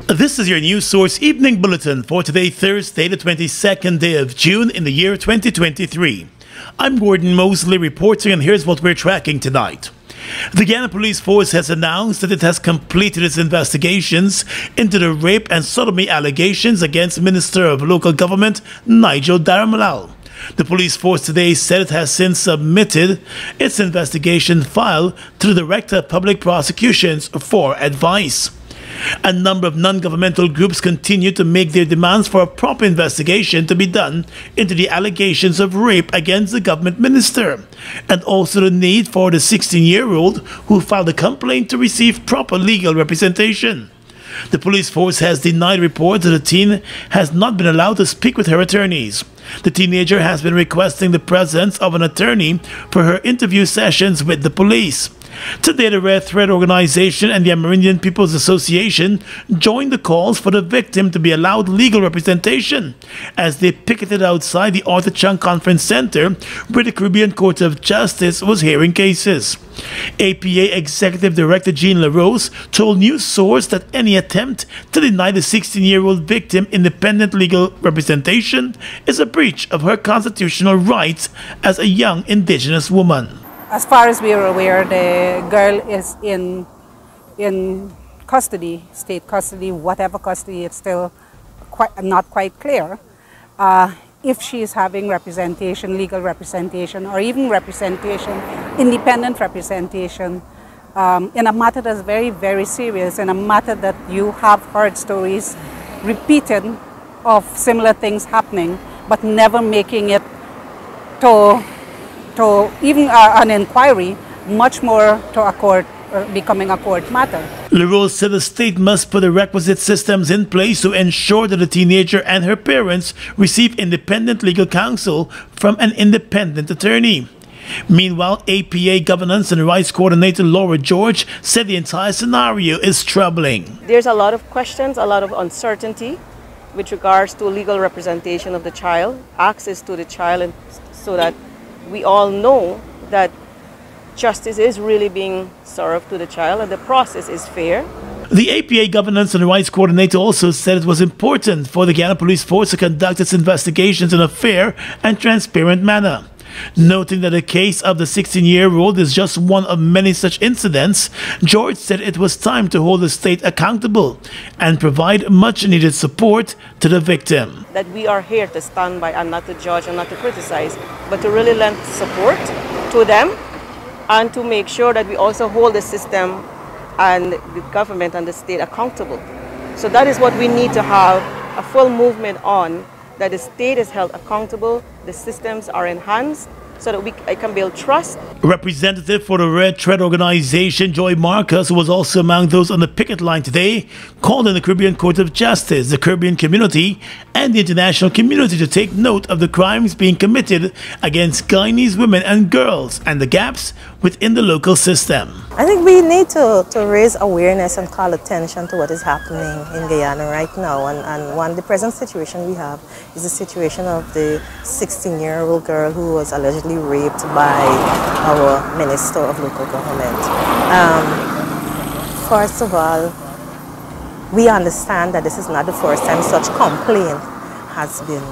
This is your news source evening bulletin for today, Thursday, the 22nd day of June in the year 2023. I'm Gordon Mosley reporting, and here's what we're tracking tonight. The Guyana Police Force has announced that it has completed its investigations into the rape and sodomy allegations against Minister of Local Government Nigel Daramlal. The police force today said it has since submitted its investigation file to the Director of Public Prosecutions for advice. A number of non-governmental groups continue to make their demands for a proper investigation to be done into the allegations of rape against the government minister, and also the need for the 16-year-old who filed a complaint to receive proper legal representation. The police force has denied reports that the teen has not been allowed to speak with her attorneys. The teenager has been requesting the presence of an attorney for her interview sessions with the police. Today, the Red Thread Organization and the Amerindian People's Association joined the calls for the victim to be allowed legal representation as they picketed outside the Arthur Chung Conference Center where the Caribbean Court of Justice was hearing cases. APA Executive Director Jean LaRose told News Source that any attempt to deny the 16-year-old victim independent legal representation is a breach of her constitutional rights as a young Indigenous woman. As far as we are aware, the girl is in custody, state custody, whatever custody. It's still not quite clear if she is having representation, legal representation, or even representation, independent representation, in a matter that's very, very serious, in a matter that you have heard stories repeated of similar things happening, but never making it to even an inquiry, much more to a court, becoming a court matter. LaRose said the state must put the requisite systems in place to ensure that the teenager and her parents receive independent legal counsel from an independent attorney. Meanwhile, APA Governance and Rights Coordinator Laura George said the entire scenario is troubling. There's a lot of questions, a lot of uncertainty with regards to legal representation of the child, access to the child, and so that we all know that justice is really being served to the child and the process is fair. The APA Governance and Rights Coordinator also said it was important for the Guyana Police Force to conduct its investigations in a fair and transparent manner. Noting that the case of the 16-year-old is just one of many such incidents, George said it was time to hold the state accountable and provide much-needed support to the victim. That we are here to stand by and not to judge and not to criticize, but to really lend support to them and to make sure that we also hold the system and the government and the state accountable. So that is what we need to have a full movement on, that the state is held accountable, the systems are enhanced, so that I can build trust. Representative for the Red Thread Organization, Joy Marcus, who was also among those on the picket line today, called on the Caribbean Court of Justice, the Caribbean community, and the international community to take note of the crimes being committed against Guyanese women and girls and the gaps within the local system. I think we need to raise awareness and call attention to what is happening in Guyana right now. And the present situation we have is the situation of the 16-year-old girl who was allegedly raped by our Minister of Local Government. First of all, we understand that this is not the first time such complaint has been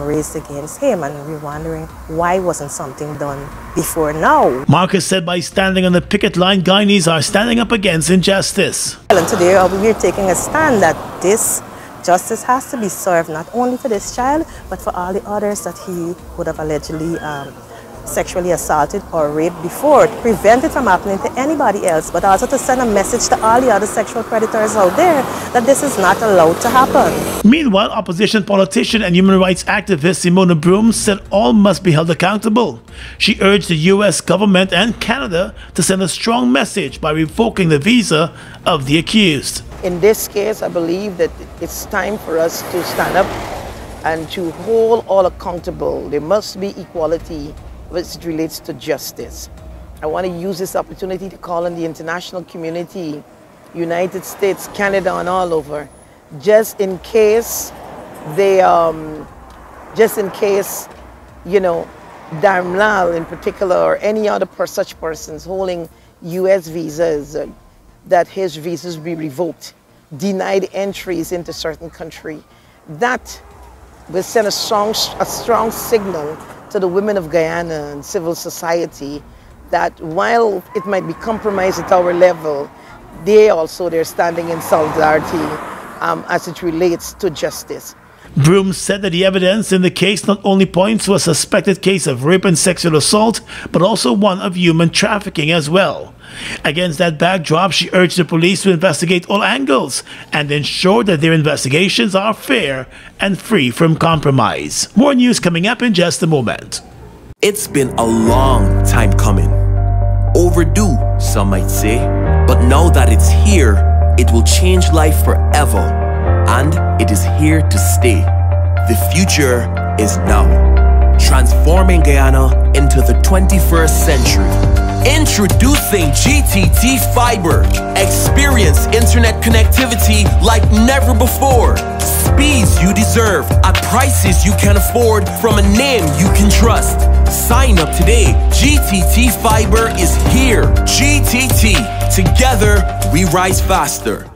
raised against him, and we're wondering why wasn't something done before now. Marcus said by standing on the picket line, Guyanese are standing up against injustice. And today we're taking a stand that this justice has to be served not only for this child, but for all the others that he would have allegedly sexually assaulted or raped before, to prevent it from happening to anybody else, but also to send a message to all the other sexual predators out there that this is not allowed to happen. Meanwhile, opposition politician and human rights activist Simona Broom said all must be held accountable. She urged the U.S. government and Canada to send a strong message by revoking the visa of the accused. In this case, I believe that it's time for us to stand up and to hold all accountable. There must be equality as it relates to justice. I want to use this opportunity to call on the international community, United States, Canada, and all over, just in case they, Daramlal in particular, or any other such persons holding U.S. visas, that his visas be revoked. denied entries into certain country. That will send a strong signal to the women of Guyana and civil society that while it might be compromised at our level, they're standing in solidarity as it relates to justice. Broom said that the evidence in the case not only points to a suspected case of rape and sexual assault, but also one of human trafficking as well. Against that backdrop, she urged the police to investigate all angles and ensure that their investigations are fair and free from compromise. More news coming up in just a moment. It's been a long time coming. Overdue, some might say, but now that it's here, it will change life forever. And it is here to stay. The future is now. Transforming Guyana into the 21st century. Introducing GTT Fiber. Experience internet connectivity like never before. Speeds you deserve at prices you can afford from a name you can trust. Sign up today. GTT Fiber is here. GTT. Together, we rise faster.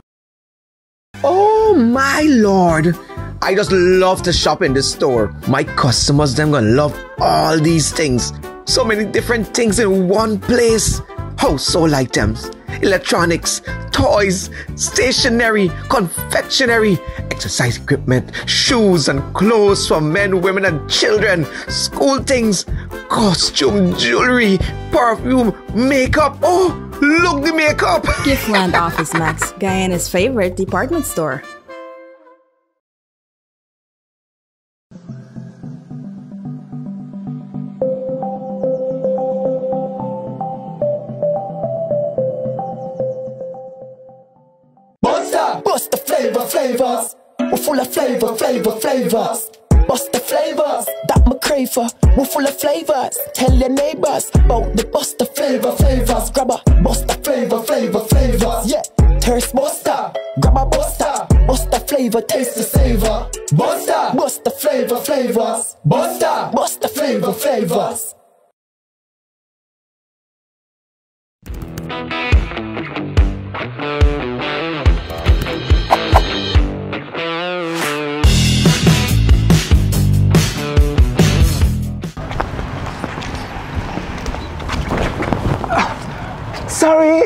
Oh my lord, I just love to shop in this store. My customers, them gonna love all these things. So many different things in one place. Household items, electronics, toys, stationery, confectionery, exercise equipment, shoes and clothes for men, women and children, school things, costume, jewelry, perfume, makeup. Oh, look the makeup! Giftland Office Max, Guyana's favorite department store. Bust the flavors. We're full of flavors. Bust the flavors, that my crave for. We're full of flavors. Tell your neighbors about the bust the flavors. Grab a bust the flavors. Yeah, thirst buster. Grab a buster. Bust the flavor, taste the savor. Bust the flavors. Bust the flavors. Sorry.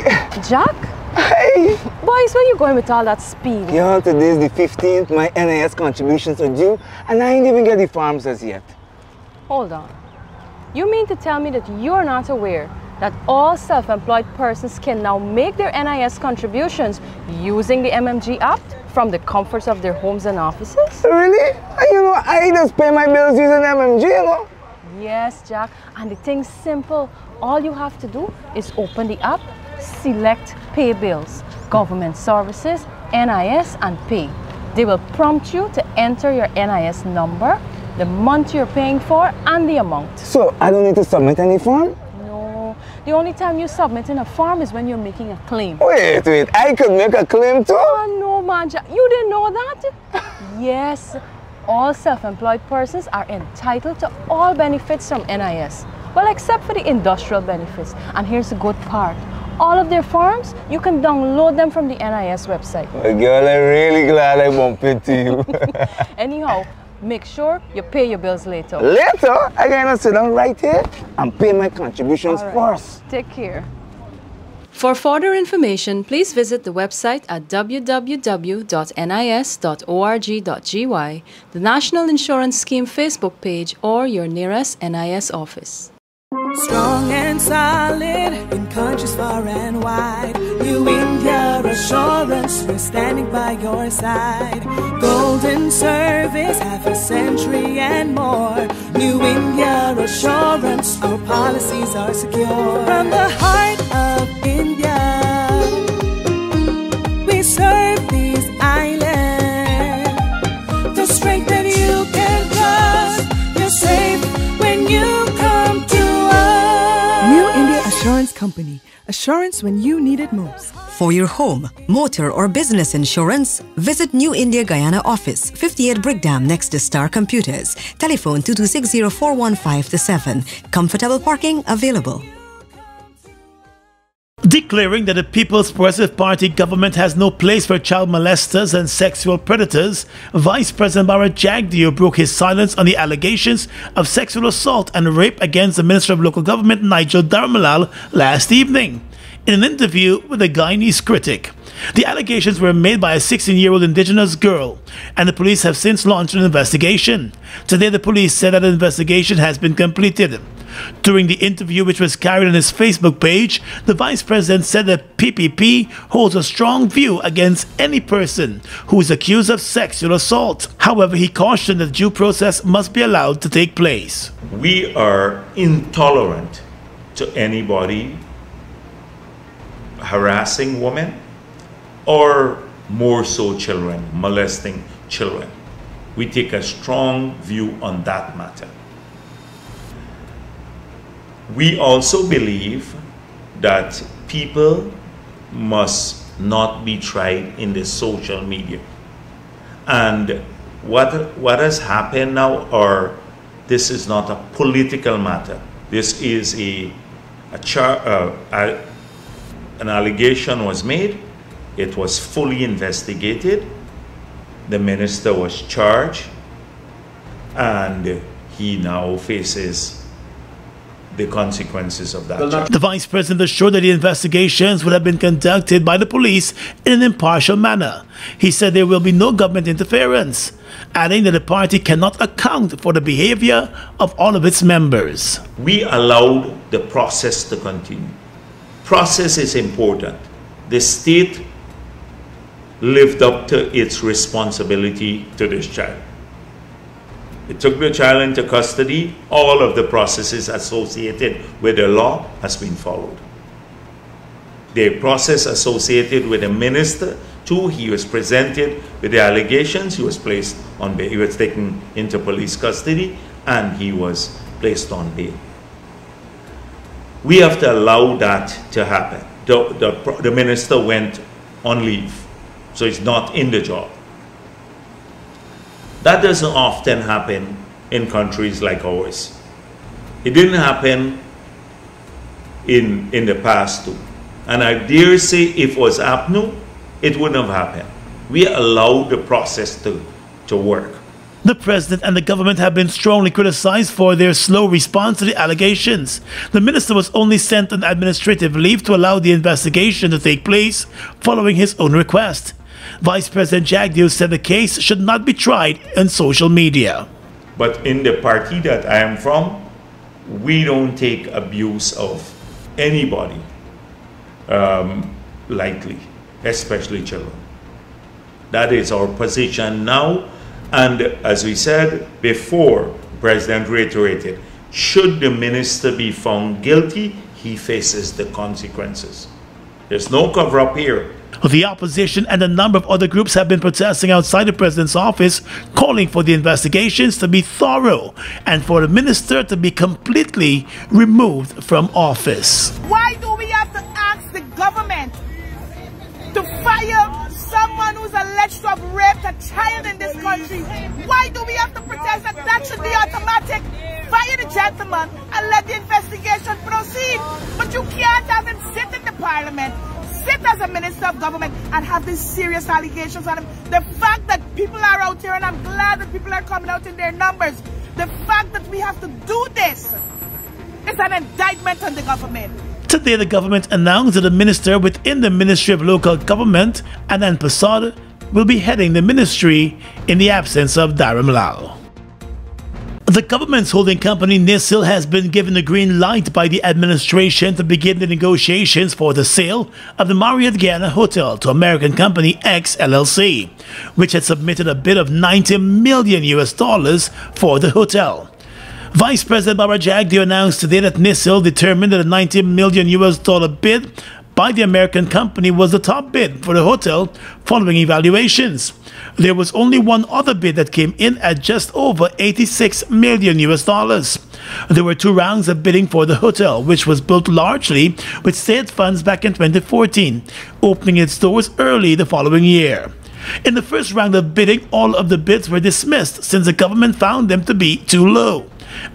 Jack? Hey. Boys, where you going with all that speed? Yo, today's the 15th. My NIS contributions are due, and I ain't even get the forms as yet. Hold on. You mean to tell me that you're not aware that all self-employed persons can now make their NIS contributions using the MMG app from the comforts of their homes and offices? Really? You know, I just pay my bills using MMG, you know? Yes, Jack. And the thing's simple. All you have to do is open the app, select Pay Bills, Government Services, NIS, and Pay. They will prompt you to enter your NIS number, the month you're paying for, and the amount. So I don't need to submit any form? No. The only time you submit in a form is when you're making a claim. Wait. I could make a claim too? Oh, no, man. You didn't know that? Yes. All self-employed persons are entitled to all benefits from NIS. Well, except for the industrial benefits. And here's the good part. All of their forms, you can download them from the NIS website. Well, girl, I'm really glad I bumped into you. Anyhow, make sure you pay your bills later. Later? I gotta sit down right here and pay my contributions first. Take care. For further information, please visit the website at www.nis.org.gy, the National Insurance Scheme Facebook page, or your nearest NIS office. Strong and solid in countries far and wide. New India Assurance, we're standing by your side. Golden service, half a century and more. New India Assurance, our policies are secure. From the heart of India, we serve these islands. The strength that you can trust, you're safe when you come to us. New India Assurance Company. Assurance when you need it most. For your home, motor or business insurance, visit New India Guyana office, 58 Brickdam next to Star Computers. Telephone 2260-415-7. Comfortable parking available. Declaring that the People's Progressive Party government has no place for child molesters and sexual predators, Vice President Bharat Jagdeo broke his silence on the allegations of sexual assault and rape against the Minister of Local Government Nigel Darmalal last evening. In an interview with a Guyanese critic, the allegations were made by a 16-year-old indigenous girl, and the police have since launched an investigation. Today, the police said that an investigation has been completed. During the interview, which was carried on his Facebook page, the Vice President said that PPP holds a strong view against any person who is accused of sexual assault. However, he cautioned that due process must be allowed to take place. We are intolerant to anybody harassing women, or more so children, molesting children. We take a strong view on that matter. We also believe that people must not be tried in the social media. And what has happened now, or this is not a political matter. This is an allegation was made. It was fully investigated. The minister was charged, and he now faces the consequences of that. The Vice President assured that the investigations would have been conducted by the police in an impartial manner. He said there will be no government interference, adding that the party cannot account for the behavior of all of its members. We allowed the process to continue. Process is important. The state lived up to its responsibility to this child. It took the child into custody. All of the processes associated with the law has been followed. The process associated with the minister, too, he was presented with the allegations. He was placed on bail. He was taken into police custody, and he was placed on bail. We have to allow that to happen. The minister went on leave, so he's not in the job. That doesn't often happen in countries like ours. It didn't happen in the past too. And I dare say if it was happening, it wouldn't have happened. We allowed the process to work. The president and the government have been strongly criticized for their slow response to the allegations. The minister was only sent on administrative leave to allow the investigation to take place following his own request. Vice President Jagdeo said the case should not be tried on social media. But in the party that I am from, we don't take abuse of anybody lightly, especially children. That is our position now. And as we said before, the President reiterated, should the minister be found guilty, he faces the consequences. There's no cover-up here. The opposition and a number of other groups have been protesting outside the president's office, calling for the investigations to be thorough and for the minister to be completely removed from office. Why do we have to ask the government to fire someone who's alleged to have raped a child in this country? Why do we have to protest that? That should be automatic. Fire the gentleman and let the investigation proceed. But you can't have him sit in the parliament, sit as a minister of government, and have these serious allegations on him. The fact that people are out here, and I'm glad that people are coming out in their numbers, the fact that we have to do this is an indictment on the government. Today, the government announced that a minister within the Ministry of Local Government, Anand Prasad, will be heading the ministry in the absence of Darmalal. The government's holding company NISIL has been given the green light by the administration to begin the negotiations for the sale of the Marriott Guyana Hotel to American company X LLC, which had submitted a bid of $90 million for the hotel. Vice President Bharat Jagdeo announced today that NISIL determined that a $90 million bid by the American company was the top bid for the hotel following evaluations. There was only one other bid that came in at just over $86 million. There were two rounds of bidding for the hotel, which was built largely with state funds back in 2014, opening its doors early the following year. In the first round of bidding, all of the bids were dismissed since the government found them to be too low.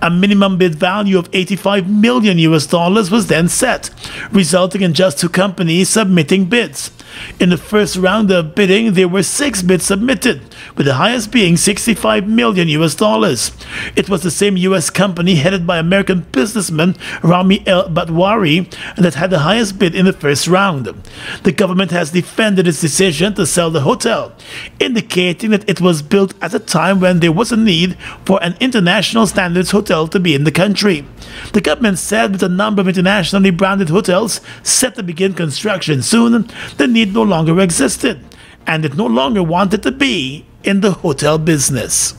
A minimum bid value of $85 million was then set, resulting in just 2 companies submitting bids. In the first round of bidding, there were 6 bids submitted, with the highest being $65 million. It was the same U.S. company headed by American businessman Rami El-Batwari that had the highest bid in the first round. The government has defended its decision to sell the hotel, indicating that it was built at a time when there was a need for an international standards hotel to be in the country. The government said with a number of internationally branded hotels set to begin construction soon, the need no longer existed, and it no longer wanted to be in the hotel business.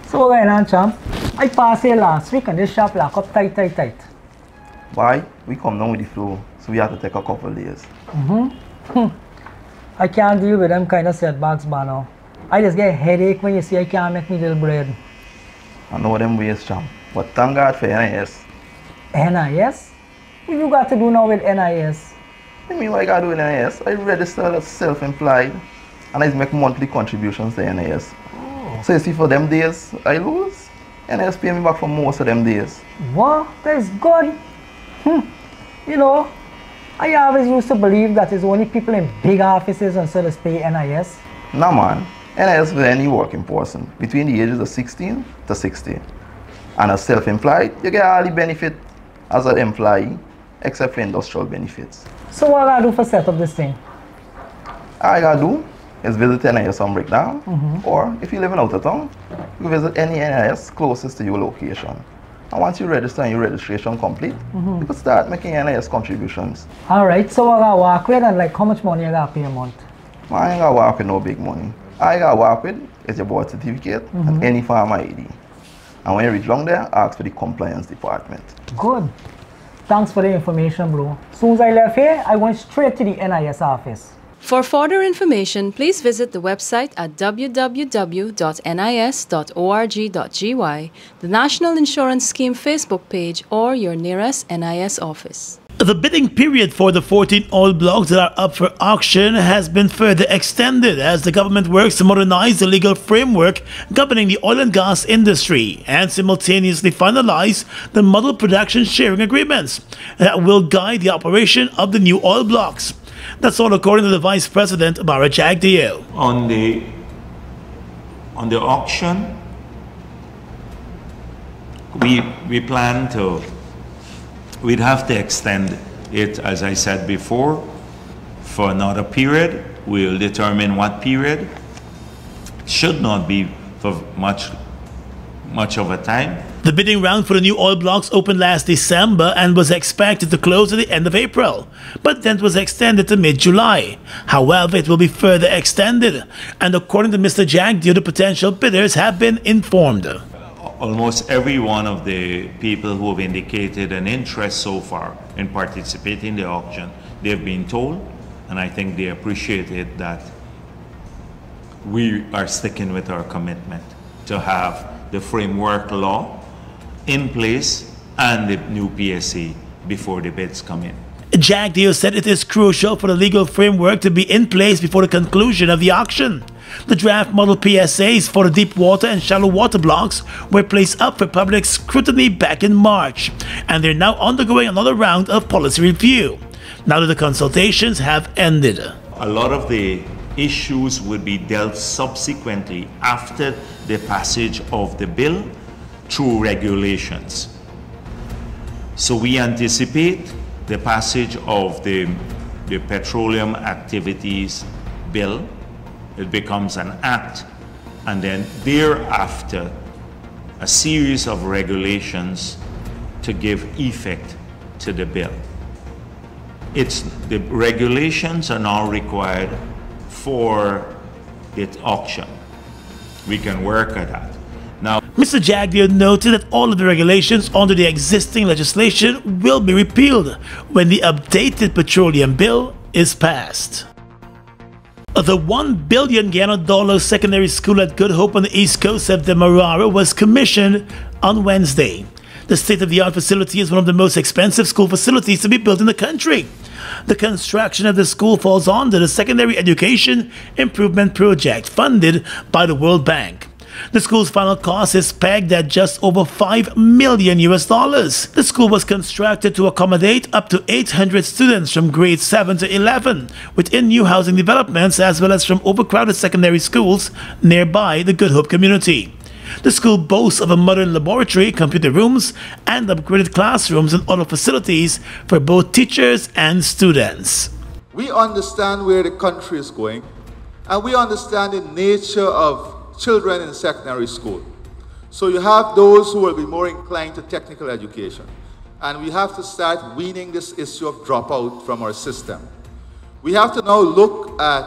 So what going on, champ? I passed here last week and this shop locked up tight. Why? We come down with the flow, so we have to take a couple of days. I can't deal with them kind of setbacks, man. Now. I just get a headache when you see I can't make me little bread. I know them ways, champ, but thank God for NIS. NIS? What you got to do now with NIS? I mean, what I got to do with NIS? I register as self-employed and I make monthly contributions to NIS. So you see, for them days I lose, NIS pay me back for most of them days. What? That's good. You know, I always used to believe that it's only people in big offices and sellers pay NIS. Nah, man. NIS for any working person between the ages of 16 to 60. And as self-employed, you get all the benefit as an employee, except for industrial benefits. So what I do for set up this thing? All I gotta do is visit NIS on Breakdown, or if you live in out of town, you visit any NIS closest to your location. And once you register and your registration complete, you can start making NIS contributions. Alright, so what I gotta work with and like how much money I gotta pay a month? Man, I ain't gotta work with no big money. All I gotta work with is your birth certificate and any farm ID. And when you reach down there, ask for the compliance department. Good. Thanks for the information, bro. As soon as I left here, I went straight to the NIS office. For further information, please visit the website at www.nis.org.gy, the National Insurance Scheme Facebook page, or your nearest NIS office. The bidding period for the 14 oil blocks that are up for auction has been further extended as the government works to modernize the legal framework governing the oil and gas industry and simultaneously finalize the model production sharing agreements that will guide the operation of the new oil blocks. That's all according to the Vice President, Bara Jagdeo. On the auction, we plan to, we'd have to extend it, as I said before, for another period. We'll determine what period. Should not be for much of a time. The bidding round for the new oil blocks opened last December and was expected to close at the end of April, but then it was extended to mid-July. However, it will be further extended, and according to Mr. Jagdeo, the potential bidders have been informed. Almost every one of the people who have indicated an interest so far in participating in the auction, they've been told, and I think they appreciated that we are sticking with our commitment to have the framework law in place and the new PSA before the bids come in. Jagdeo said it is crucial for the legal framework to be in place before the conclusion of the auction. The draft model PSAs for the deep water and shallow water blocks were placed up for public scrutiny back in March, and they're now undergoing another round of policy review, now that the consultations have ended. A lot of the issues would be dealt subsequently after the passage of the bill through regulations. So we anticipate the passage of the Petroleum Activities Bill. It becomes an act and then thereafter a series of regulations to give effect to the bill. The regulations are now required for its auction. We can work at that. Now, Mr. Jagdeo noted that all of the regulations under the existing legislation will be repealed when the updated petroleum bill is passed. The $1 billion Guyana secondary school at Good Hope on the east coast of Demerara was commissioned on Wednesday. The state-of-the-art facility is one of the most expensive school facilities to be built in the country. The construction of the school falls under the Secondary Education Improvement Project funded by the World Bank. The school's final cost is pegged at just over $5 million. The school was constructed to accommodate up to 800 students from grades 7 to 11 within new housing developments as well as from overcrowded secondary schools nearby the Good Hope community. The school boasts of a modern laboratory, computer rooms, and upgraded classrooms and other facilities for both teachers and students. We understand where the country is going, and we understand the nature of children in secondary school. So you have those who will be more inclined to technical education, and we have to start weaning this issue of dropout from our system. We have to now look at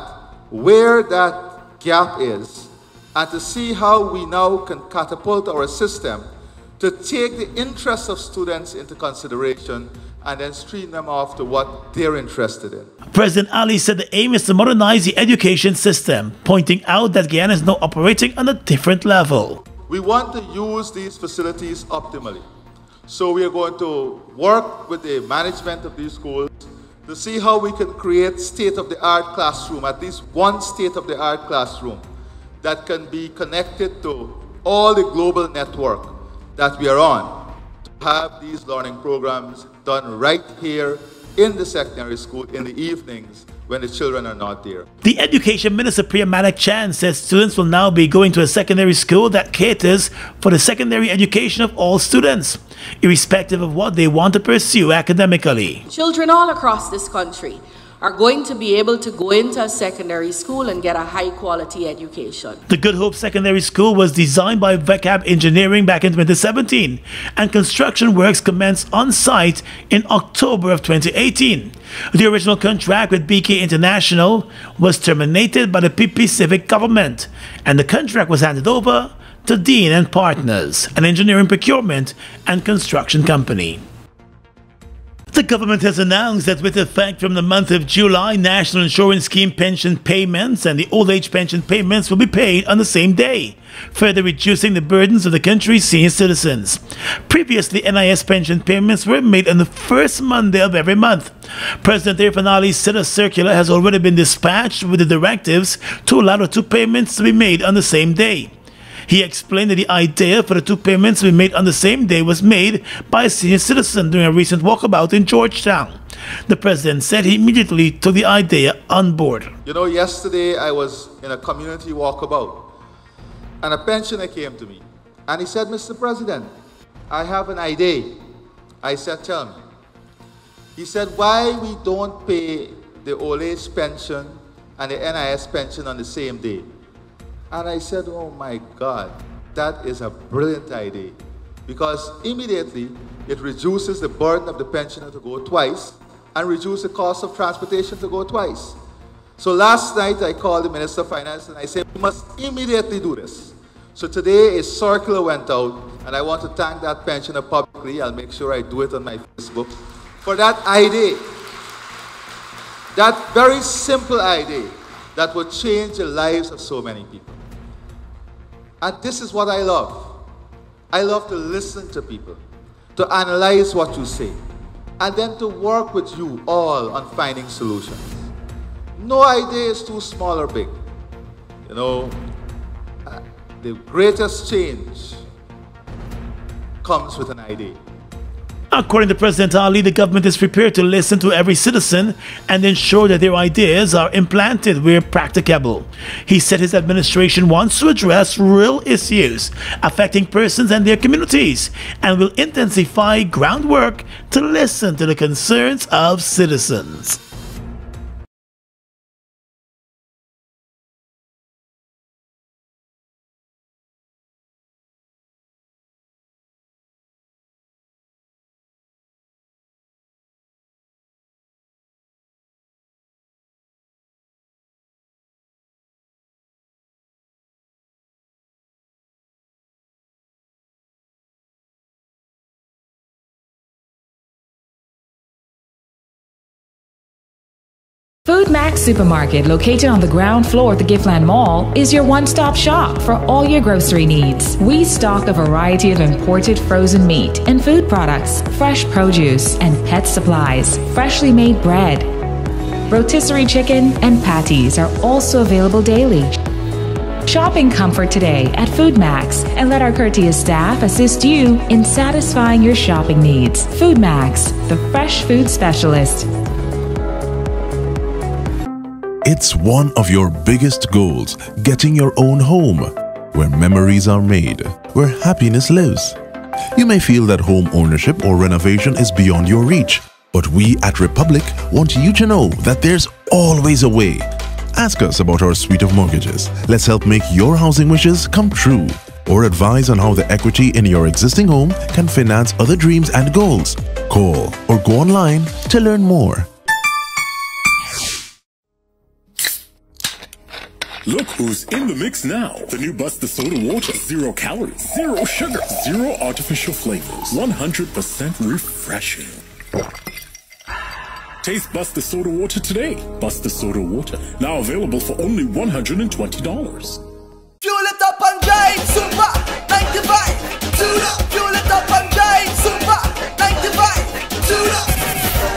where that gap is and to see how we now can catapult our system to take the interests of students into consideration and then stream them off to what they're interested in. President Ali said the aim is to modernize the education system, pointing out that Guyana is now operating on a different level. We want to use these facilities optimally. So we are going to work with the management of these schools to see how we can create state-of-the-art classroom, at least one state-of-the-art classroom that can be connected to all the global network that we are on, to have these learning programs done right here in the secondary school in the evenings when the children are not there. The Education Minister Priya Manak Chan says students will now be going to a secondary school that caters for the secondary education of all students, irrespective of what they want to pursue academically. Children all across this country are going to be able to go into a secondary school and get a high-quality education. The Good Hope Secondary School was designed by VECAB Engineering back in 2017, and construction works commenced on site in October of 2018. The original contract with BK International was terminated by the PP Civic government, and the contract was handed over to Dean and Partners, an engineering procurement and construction company. The government has announced that with effect from the month of July, National Insurance Scheme pension payments and the old age pension payments will be paid on the same day, further reducing the burdens of the country's senior citizens. Previously, NIS pension payments were made on the first Monday of every month. President Irfan Ali said a circular has already been dispatched with the directives to allow the two payments to be made on the same day. He explained that the idea for the two payments to be made on the same day was made by a senior citizen during a recent walkabout in Georgetown. The president said he immediately took the idea on board. You know, yesterday I was in a community walkabout, and a pensioner came to me, and he said, "Mr. President, I have an idea." I said, "Tell me." He said, "Why we don't pay the old age pension and the NIS pension on the same day?" And I said, "Oh my God, that is a brilliant idea, because immediately it reduces the burden of the pensioner to go twice and reduce the cost of transportation to go twice." So last night I called the Minister of Finance and I said, "We must immediately do this." So today a circular went out, and I want to thank that pensioner publicly. I'll make sure I do it on my Facebook for that idea, that very simple idea that would change the lives of so many people. And this is what I love. I love to listen to people, to analyze what you say, and then to work with you all on finding solutions. No idea is too small or big. You know, the greatest change comes with an idea. According to President Ali, the government is prepared to listen to every citizen and ensure that their ideas are implanted where practicable. He said his administration wants to address real issues affecting persons and their communities and will intensify groundwork to listen to the concerns of citizens. Food Max Supermarket, located on the ground floor at the Giftland Mall, is your one-stop shop for all your grocery needs. We stock a variety of imported frozen meat and food products, fresh produce, and pet supplies, freshly made bread. Rotisserie chicken and patties are also available daily. Shop in comfort today at Food Max and let our courteous staff assist you in satisfying your shopping needs. Food Max, the fresh food specialist. It's one of your biggest goals, getting your own home, where memories are made, where happiness lives. You may feel that home ownership or renovation is beyond your reach, but we at Republic want you to know that there's always a way. Ask us about our suite of mortgages. Let's help make your housing wishes come true, or advise on how the equity in your existing home can finance other dreams and goals. Call or go online to learn more. Look who's in the mix now. The new Buster Soda Water. 0 calories, 0 sugar, 0 artificial flavors. 100% refreshing. Taste Buster Soda Water today. Buster Soda Water. Now available for only $120. Fuel it up and drive, Super 95. Tune up. Fuel it up and drive, Super 95. Tune up.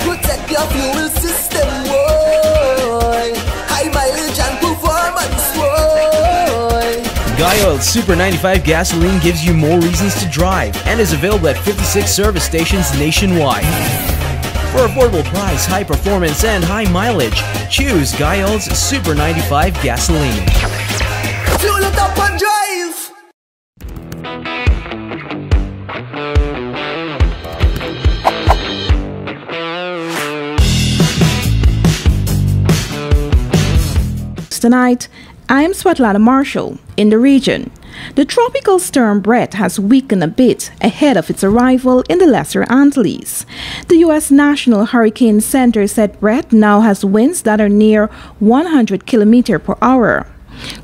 Protect your fuel system, boy. High mileage and performance, boy. Guy Oil Super 95 gasoline gives you more reasons to drive and is available at 56 service stations nationwide. For affordable price, high performance, and high mileage, choose Guy Oil's Super 95 gasoline. Fuel it up and drive! Tonight, I am Swetlana Marshall in the region. The tropical storm Brett has weakened a bit ahead of its arrival in the Lesser Antilles. The U.S. National Hurricane Center said Brett now has winds that are near 100 km per hour.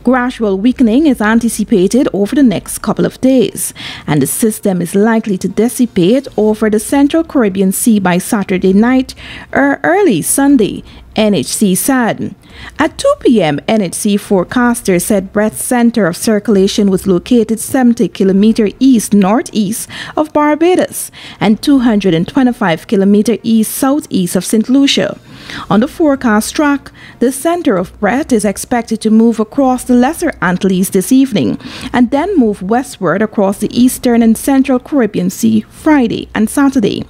Gradual weakening is anticipated over the next couple of days, and the system is likely to dissipate over the Central Caribbean Sea by Saturday night or early Sunday, NHC said. At 2 p.m., NHC forecaster said Brett's center of circulation was located 70 km east-northeast of Barbados and 225 km east-southeast of St. Lucia. On the forecast track, the center of Brett is expected to move across the Lesser Antilles this evening and then move westward across the eastern and central Caribbean Sea Friday and Saturday.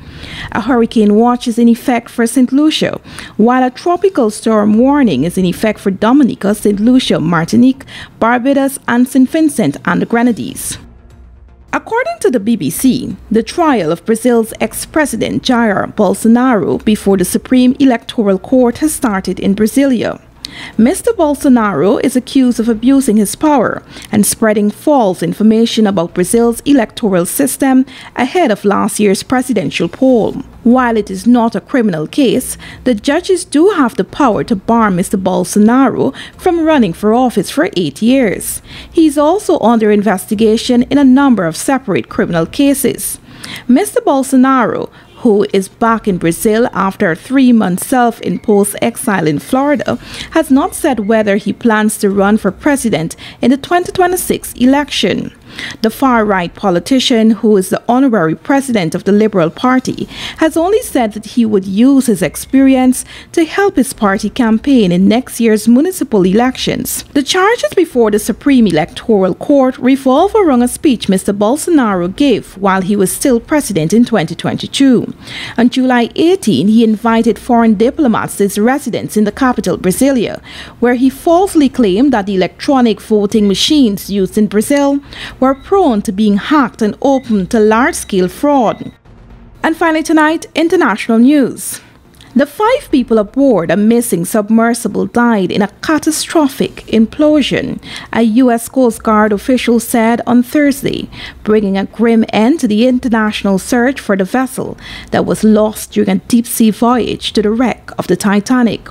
A hurricane watch is in effect for St. Lucia, while a tropical storm warning is in effect for Dominica, St. Lucia, Martinique, Barbados, and St. Vincent and the Grenadines. According to the BBC, the trial of Brazil's ex-president Jair Bolsonaro before the Supreme Electoral Court has started in Brasilia. Mr. Bolsonaro is accused of abusing his power and spreading false information about Brazil's electoral system ahead of last year's presidential poll. While it is not a criminal case, the judges do have the power to bar Mr. Bolsonaro from running for office for 8 years. He is also under investigation in a number of separate criminal cases. Mr. Bolsonaro, who is back in Brazil after a 3-month self-imposed exile in Florida, has not said whether he plans to run for president in the 2026 election. The far-right politician, who is the honorary president of the Liberal Party, has only said that he would use his experience to help his party campaign in next year's municipal elections. The charges before the Supreme Electoral Court revolve around a speech Mr. Bolsonaro gave while he was still president in 2022. On July 18, he invited foreign diplomats to his residence in the capital, Brasilia, where he falsely claimed that the electronic voting machines used in Brazil were prone to being hacked and open to large-scale fraud. And finally tonight, international news. The 5 people aboard a missing submersible died in a catastrophic implosion, a U.S. Coast Guard official said on Thursday, bringing a grim end to the international search for the vessel that was lost during a deep-sea voyage to the wreck of the Titanic.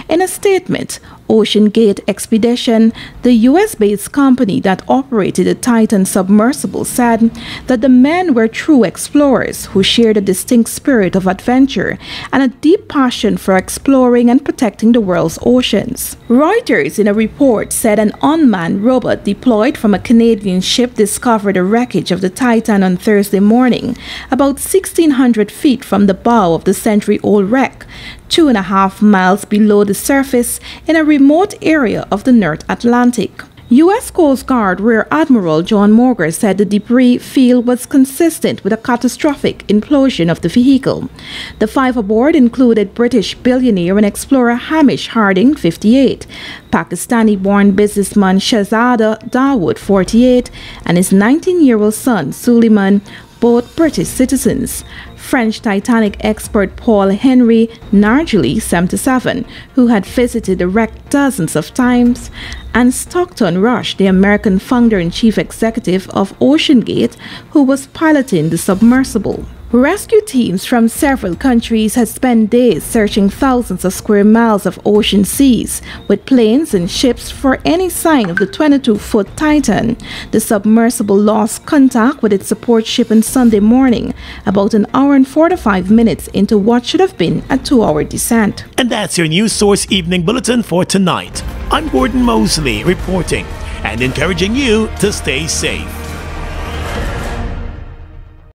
In a statement, Ocean Gate Expedition, the U.S.-based company that operated the Titan submersible, said that the men were true explorers who shared a distinct spirit of adventure and a deep passion for exploring and protecting the world's oceans. Reuters, in a report, said an unmanned robot deployed from a Canadian ship discovered the wreckage of the Titan on Thursday morning, about 1,600 feet from the bow of the century-old wreck, 2.5 miles below the surface in a remote area of the North Atlantic. U.S. Coast Guard Rear Admiral John Morgan said the debris field was consistent with a catastrophic implosion of the vehicle. The 5 aboard included British billionaire and explorer Hamish Harding, 58, Pakistani-born businessman Shahzada Dawood, 48, and his 19-year-old son Suleiman, both British citizens. French Titanic expert Paul Henry Nargilly, 77, who had visited the wreck dozens of times, and Stockton Rush, the American founder and chief executive of Ocean Gate, who was piloting the submersible. Rescue teams from several countries had spent days searching thousands of square miles of ocean seas with planes and ships for any sign of the 22-foot Titan. The submersible lost contact with its support ship on Sunday morning, about an hour and 45 minutes into what should have been a 2-hour descent. And that's your News Source Evening Bulletin for tonight. I'm Gordon Mosley reporting and encouraging you to stay safe.